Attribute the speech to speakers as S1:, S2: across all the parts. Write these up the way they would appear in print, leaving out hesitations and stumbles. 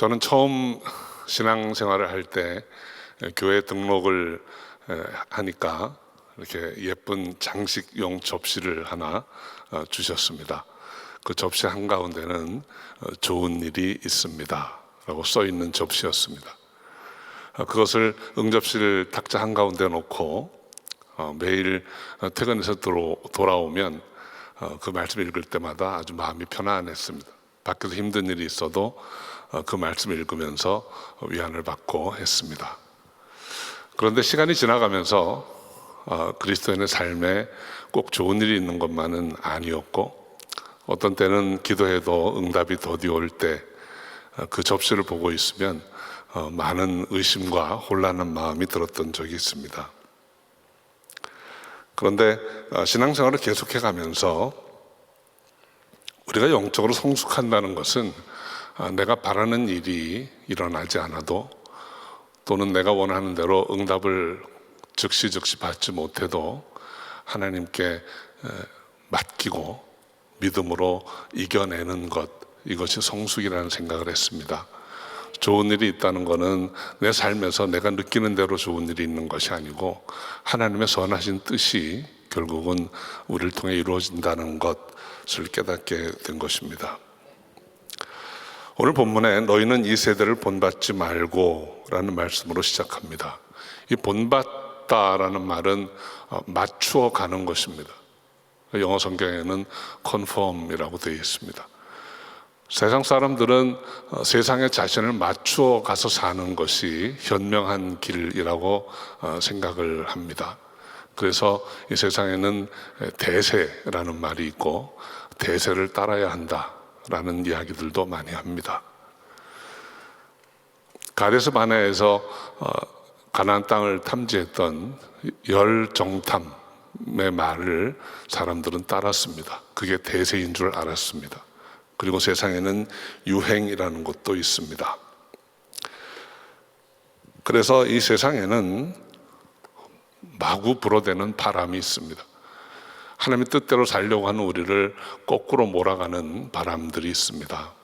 S1: 저는 처음 신앙생활을 할 때 교회 등록을 하니까 이렇게 예쁜 장식용 접시를 하나 주셨습니다. 그 접시 한가운데는 좋은 일이 있습니다 라고 써 있는 접시였습니다. 그것을 응접실 탁자 한가운데 놓고 매일 퇴근해서 돌아오면 그 말씀 읽을 때마다 아주 마음이 편안했습니다. 밖에서 힘든 일이 있어도 그 말씀 읽으면서 위안을 받고 했습니다. 그런데 시간이 지나가면서 그리스도인의 삶에 꼭 좋은 일이 있는 것만은 아니었고, 어떤 때는 기도해도 응답이 더디 올 때 그 접시를 보고 있으면 많은 의심과 혼란한 마음이 들었던 적이 있습니다. 그런데 신앙생활을 계속해 가면서 우리가 영적으로 성숙한다는 것은 내가 바라는 일이 일어나지 않아도, 또는 내가 원하는 대로 응답을 즉시 받지 못해도 하나님께 맡기고 믿음으로 이겨내는 것, 이것이 성숙이라는 생각을 했습니다. 좋은 일이 있다는 것은 내 삶에서 내가 느끼는 대로 좋은 일이 있는 것이 아니고 하나님의 선하신 뜻이 결국은 우리를 통해 이루어진다는 것을 깨닫게 된 것입니다. 오늘 본문에 너희는 이 세대를 본받지 말고 라는 말씀으로 시작합니다. 이 본받다라는 말은 맞추어 가는 것입니다. 영어 성경에는 conform이라고 되어 있습니다. 세상 사람들은 세상에 자신을 맞추어 가서 사는 것이 현명한 길이라고 생각을 합니다. 그래서 이 세상에는 대세라는 말이 있고 대세를 따라야 한다라는 이야기들도 많이 합니다. 가데스 바네아에서 가나안 땅을 탐지했던 열정탐의 말을 사람들은 따랐습니다. 그게 대세인 줄 알았습니다. 그리고 세상에는 유행이라는 것도 있습니다. 그래서 이 세상에는 마구 불어대는 바람이 있습니다. 하나님의 뜻대로 살려고 하는 우리를 거꾸로 몰아가는 바람들이 있습니다.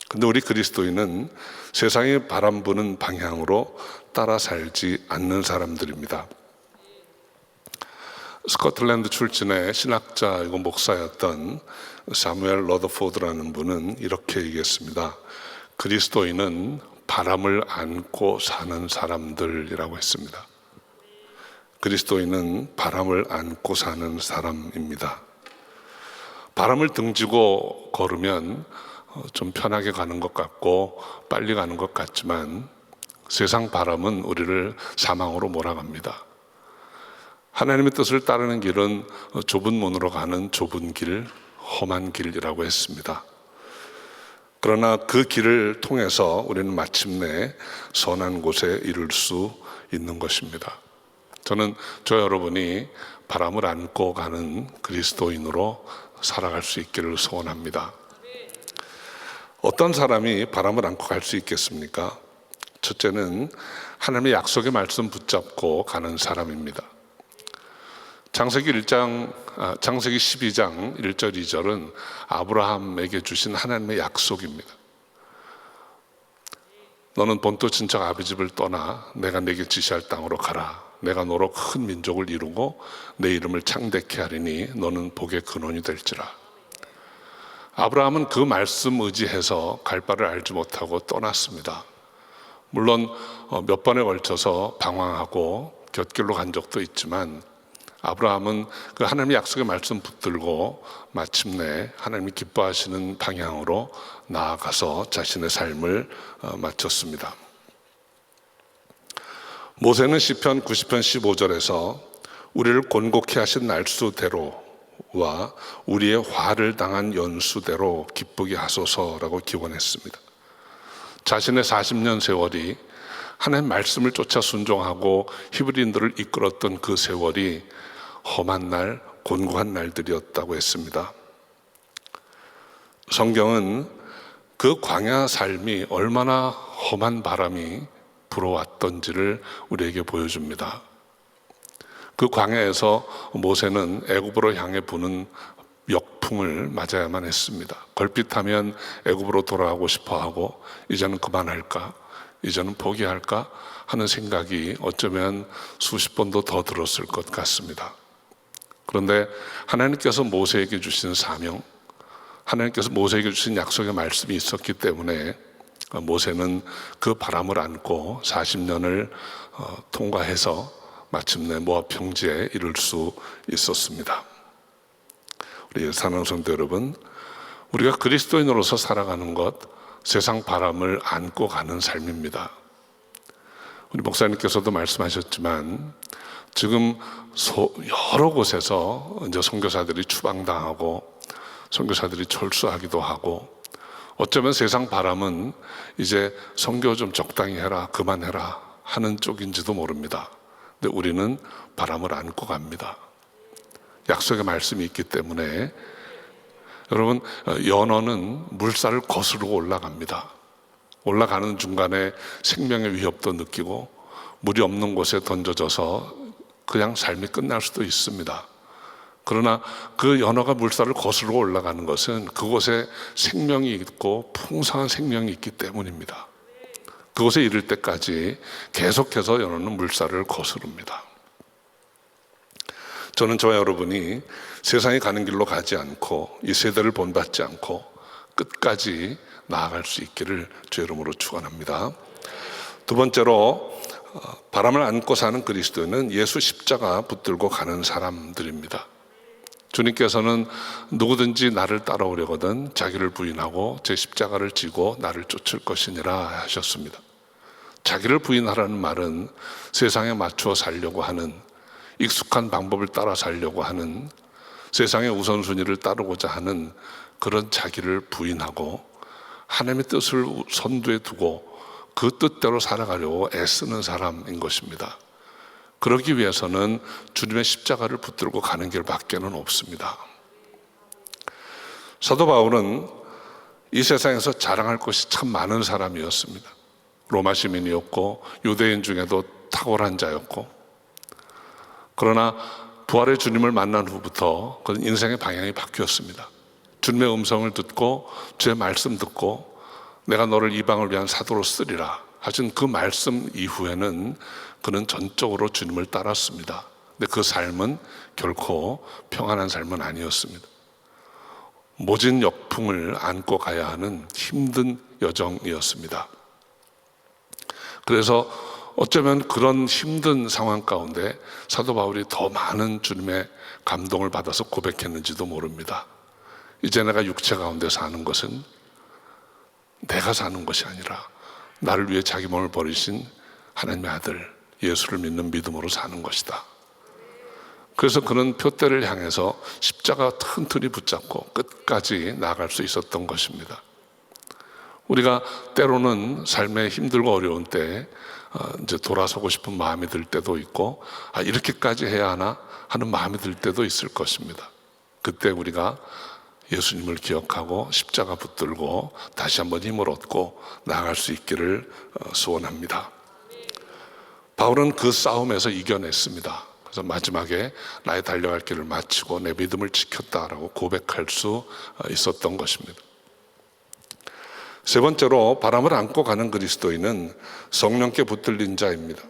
S1: 근데 우리 그리스도인은 세상의 바람 부는 방향으로 따라 살지 않는 사람들입니다. 스코틀랜드 출신의 신학자이고 목사였던 사무엘 러더포드라는 분은 이렇게 얘기했습니다. 그리스도인은 바람을 안고 사는 사람들이라고 했습니다. 그리스도인은 바람을 안고 사는 사람입니다. 바람을 등지고 걸으면 좀 편하게 가는 것 같고 빨리 가는 것 같지만 세상 바람은 우리를 사망으로 몰아갑니다. 하나님의 뜻을 따르는 길은 좁은 문으로 가는 좁은 길, 험한 길이라고 했습니다. 그러나 그 길을 통해서 우리는 마침내 선한 곳에 이룰 수 있는 것입니다. 저는 저 여러분이 바람을 안고 가는 그리스도인으로 살아갈 수 있기를 소원합니다. 어떤 사람이 바람을 안고 갈 수 있겠습니까? 첫째는 하나님의 약속의 말씀 붙잡고 가는 사람입니다. 창세기 12장 1절 2절은 아브라함에게 주신 하나님의 약속입니다. 너는 본토 친척 아비 집을 떠나 내가 내게 지시할 땅으로 가라. 내가 너로 큰 민족을 이루고 내 이름을 창대케 하리니 너는 복의 근원이 될지라. 아브라함은 그 말씀 의지해서 갈 바를 알지 못하고 떠났습니다. 물론 몇 번에 걸쳐서 방황하고 곁길로 간 적도 있지만 아브라함은 그 하나님의 약속의 말씀 붙들고 마침내 하나님이 기뻐하시는 방향으로 나아가서 자신의 삶을 마쳤습니다. 모세는 시편 90편 15절에서 우리를 곤곡해 하신 날수대로와 우리의 화를 당한 연수대로 기쁘게 하소서라고 기원했습니다. 자신의 40년 세월이 하나님의 말씀을 쫓아 순종하고 히브리인들을 이끌었던 그 세월이 험한 날, 곤고한 날들이었다고 했습니다. 성경은 그 광야 삶이 얼마나 험한 바람이 불어왔던지를 우리에게 보여줍니다. 그 광야에서 모세는 애굽으로 향해 부는 역풍을 맞아야만 했습니다. 걸핏하면 애굽으로 돌아가고 싶어하고 이제는 그만할까, 이제는 포기할까 하는 생각이 어쩌면 수십 번도 더 들었을 것 같습니다. 그런데 하나님께서 모세에게 주신 사명, 하나님께서 모세에게 주신 약속의 말씀이 있었기 때문에 모세는 그 바람을 안고 40년을 통과해서 마침내 모압 평지에 이를 수 있었습니다. 우리 사랑하는 성도 여러분, 우리가 그리스도인으로서 살아가는 것, 세상 바람을 안고 가는 삶입니다. 우리 목사님께서도 말씀하셨지만 지금 여러 곳에서 이제 선교사들이 추방당하고 선교사들이 철수하기도 하고, 어쩌면 세상 바람은 이제 선교 좀 적당히 해라, 그만해라 하는 쪽인지도 모릅니다. 근데 우리는 바람을 안고 갑니다. 약속의 말씀이 있기 때문에. 여러분, 연어는 물살을 거스르고 올라갑니다. 올라가는 중간에 생명의 위협도 느끼고 물이 없는 곳에 던져져서 그냥 삶이 끝날 수도 있습니다. 그러나 그 연어가 물살을 거스르고 올라가는 것은 그곳에 생명이 있고 풍성한 생명이 있기 때문입니다. 그곳에 이를 때까지 계속해서 연어는 물살을 거스릅니다. 저는 저와 여러분이 세상이 가는 길로 가지 않고 이 세대를 본받지 않고 끝까지 나아갈 수 있기를 주 이름으로 축원합니다. 두 번째로, 바람을 안고 사는 그리스도인은 예수 십자가 붙들고 가는 사람들입니다. 주님께서는 누구든지 나를 따라오려거든 자기를 부인하고 제 십자가를 지고 나를 쫓을 것이니라 하셨습니다. 자기를 부인하라는 말은 세상에 맞추어 살려고 하는, 익숙한 방법을 따라 살려고 하는, 세상의 우선순위를 따르고자 하는 그런 자기를 부인하고 하나님의 뜻을 선두에 두고 그 뜻대로 살아가려고 애쓰는 사람인 것입니다. 그러기 위해서는 주님의 십자가를 붙들고 가는 길밖에는 없습니다. 사도 바울은 이 세상에서 자랑할 것이 참 많은 사람이었습니다. 로마 시민이었고 유대인 중에도 탁월한 자였고, 그러나 부활의 주님을 만난 후부터 그런 인생의 방향이 바뀌었습니다. 주님의 음성을 듣고 주의 말씀 듣고 내가 너를 이방을 위한 사도로 쓰리라 하신 그 말씀 이후에는 그는 전적으로 주님을 따랐습니다. 근데 그 삶은 결코 평안한 삶은 아니었습니다. 모진 역풍을 안고 가야 하는 힘든 여정이었습니다. 그래서 어쩌면 그런 힘든 상황 가운데 사도 바울이 더 많은 주님의 감동을 받아서 고백했는지도 모릅니다. 이제 내가 육체 가운데 사는 것은 내가 사는 것이 아니라 나를 위해 자기 몸을 버리신 하나님의 아들 예수를 믿는 믿음으로 사는 것이다. 그래서 그는 표대를 향해서 십자가 튼튼히 붙잡고 끝까지 나아갈 수 있었던 것입니다. 우리가 때로는 삶에 힘들고 어려운 때 이제 돌아서고 싶은 마음이 들 때도 있고, 이렇게까지 해야 하나 하는 마음이 들 때도 있을 것입니다. 그때 우리가 예수님을 기억하고 십자가 붙들고 다시 한번 힘을 얻고 나아갈 수 있기를 소원합니다. 바울은 그 싸움에서 이겨냈습니다. 그래서 마지막에 나의 달려갈 길을 마치고 내 믿음을 지켰다라고 고백할 수 있었던 것입니다. 세 번째로, 바람을 안고 가는 그리스도인은 성령께 붙들린 자입니다.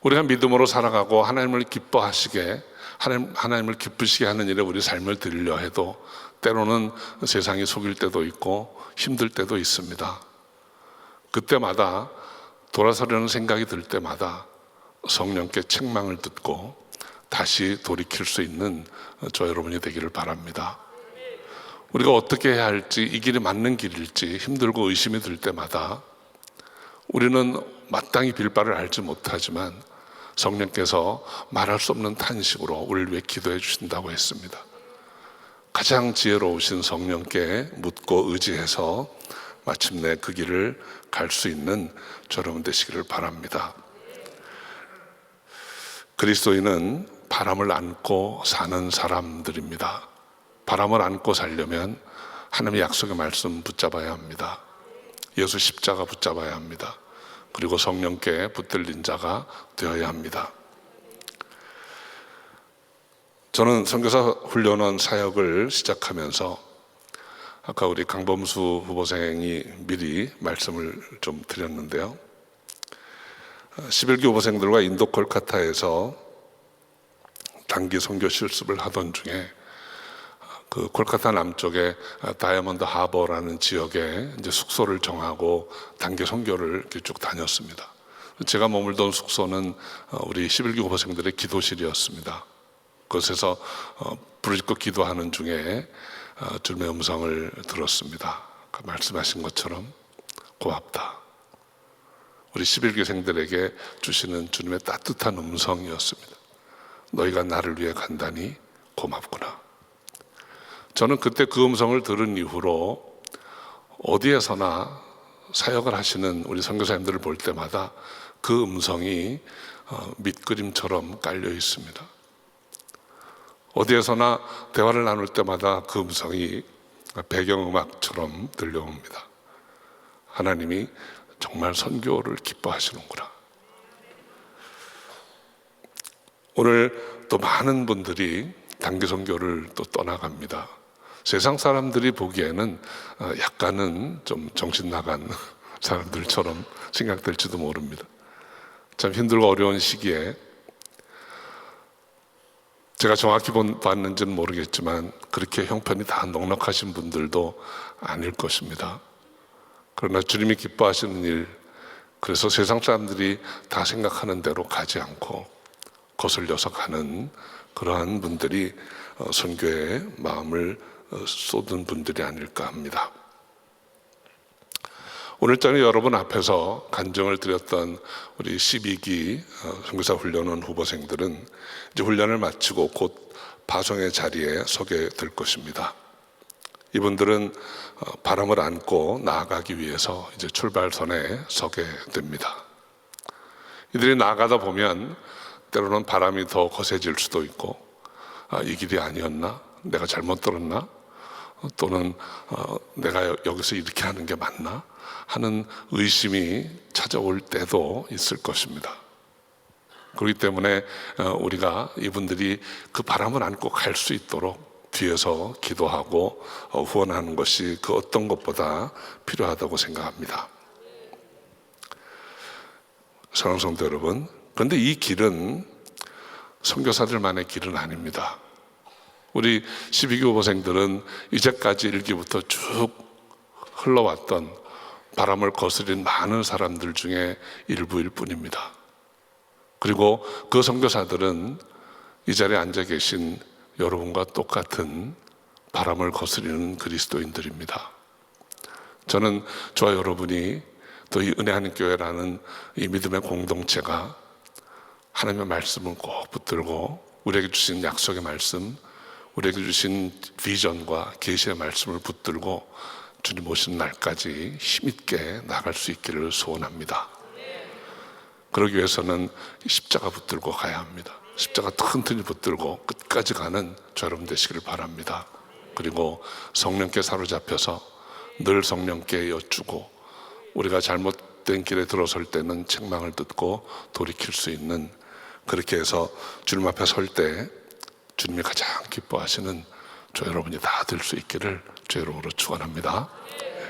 S1: 우리가 믿음으로 살아가고 하나님을 기뻐하시게, 하나님을 기쁘시게 하는 일에 우리 삶을 드리려 해도 때로는 세상이 속일 때도 있고 힘들 때도 있습니다. 그때마다 돌아서려는 생각이 들 때마다 성령께 책망을 듣고 다시 돌이킬 수 있는 저 여러분이 되기를 바랍니다. 우리가 어떻게 해야 할지, 이 길이 맞는 길일지 힘들고 의심이 들 때마다 우리는 마땅히 빌바를 알지 못하지만 성령께서 말할 수 없는 탄식으로 우리를 위해 기도해 주신다고 했습니다. 가장 지혜로우신 성령께 묻고 의지해서 마침내 그 길을 갈 수 있는 저 여러분 되시기를 바랍니다. 그리스도인은 바람을 안고 사는 사람들입니다. 바람을 안고 살려면 하나님의 약속의 말씀 붙잡아야 합니다. 예수 십자가 붙잡아야 합니다. 그리고 성령께 붙들린 자가 되어야 합니다. 저는 선교사 훈련원 사역을 시작하면서 아까 우리 강범수 후보생이 미리 말씀을 좀 드렸는데요. 11기 후보생들과 인도 콜카타에서 단기 선교 실습을 하던 중에 그 콜카타 남쪽에 다이아몬드 하버라는 지역에 이제 숙소를 정하고 단기 선교를 이렇게 쭉 다녔습니다. 제가 머물던 숙소는 우리 11기 후보생들의 기도실이었습니다. 그곳에서 부르짖고 기도하는 중에 주님의 음성을 들었습니다. 말씀하신 것처럼 고맙다. 우리 11기생들에게 주시는 주님의 따뜻한 음성이었습니다. 너희가 나를 위해 간다니 고맙구나. 저는 그때 그 음성을 들은 이후로 어디에서나 사역을 하시는 우리 선교사님들을 볼 때마다 그 음성이 밑그림처럼 깔려 있습니다. 어디에서나 대화를 나눌 때마다 그 음성이 배경음악처럼 들려옵니다. 하나님이 정말 선교를 기뻐하시는구나. 오늘 또 많은 분들이 단기 선교를 또 떠나갑니다. 세상 사람들이 보기에는 약간은 좀 정신 나간 사람들처럼 생각될지도 모릅니다. 참 힘들고 어려운 시기에 제가 정확히 봤는지는 모르겠지만 그렇게 형편이 다 넉넉하신 분들도 아닐 것입니다. 그러나 주님이 기뻐하시는 일, 그래서 세상 사람들이 다 생각하는 대로 가지 않고 거슬려서 가는 그러한 분들이 선교에 마음을 쏟은 분들이 아닐까 합니다. 오늘 저는 여러분 앞에서 간증을 드렸던 우리 12기 선교사 훈련원 후보생들은 이제 훈련을 마치고 곧 파송의 자리에 서게 될 것입니다. 이분들은 바람을 안고 나아가기 위해서 이제 출발선에 서게 됩니다. 이들이 나아가다 보면 때로는 바람이 더 거세질 수도 있고, 이 길이 아니었나? 내가 잘못 들었나? 또는 내가 여기서 이렇게 하는 게 맞나? 하는 의심이 찾아올 때도 있을 것입니다. 그렇기 때문에 우리가 이분들이 그 바람을 안고 갈 수 있도록 뒤에서 기도하고 후원하는 것이 그 어떤 것보다 필요하다고 생각합니다. 사랑하는 성도 여러분, 그런데 이 길은 선교사들만의 길은 아닙니다. 우리 12기 후보생들은 이제까지 1기부터 쭉 흘러왔던 바람을 거스린 많은 사람들 중에 일부일 뿐입니다. 그리고 그 선교사들은 이 자리에 앉아 계신 여러분과 똑같은 바람을 거스리는 그리스도인들입니다. 저는 저와 여러분이 또 이 은혜하는 교회라는 이 믿음의 공동체가 하나님의 말씀을 꼭 붙들고 우리에게 주신 약속의 말씀, 우리에게 주신 비전과 계시의 말씀을 붙들고 주님 오시는 날까지 힘있게 나갈 수 있기를 소원합니다. 그러기 위해서는 십자가 붙들고 가야 합니다. 십자가 튼튼히 붙들고 끝까지 가는 저 여러분 되시기를 바랍니다. 그리고 성령께 사로잡혀서 늘 성령께 여쭈고 우리가 잘못된 길에 들어설 때는 책망을 듣고 돌이킬 수 있는, 그렇게 해서 주님 앞에 설 때 주님이 가장 기뻐하시는 저 여러분이 다 될 수 있기를 주 이름으로 축원합니다.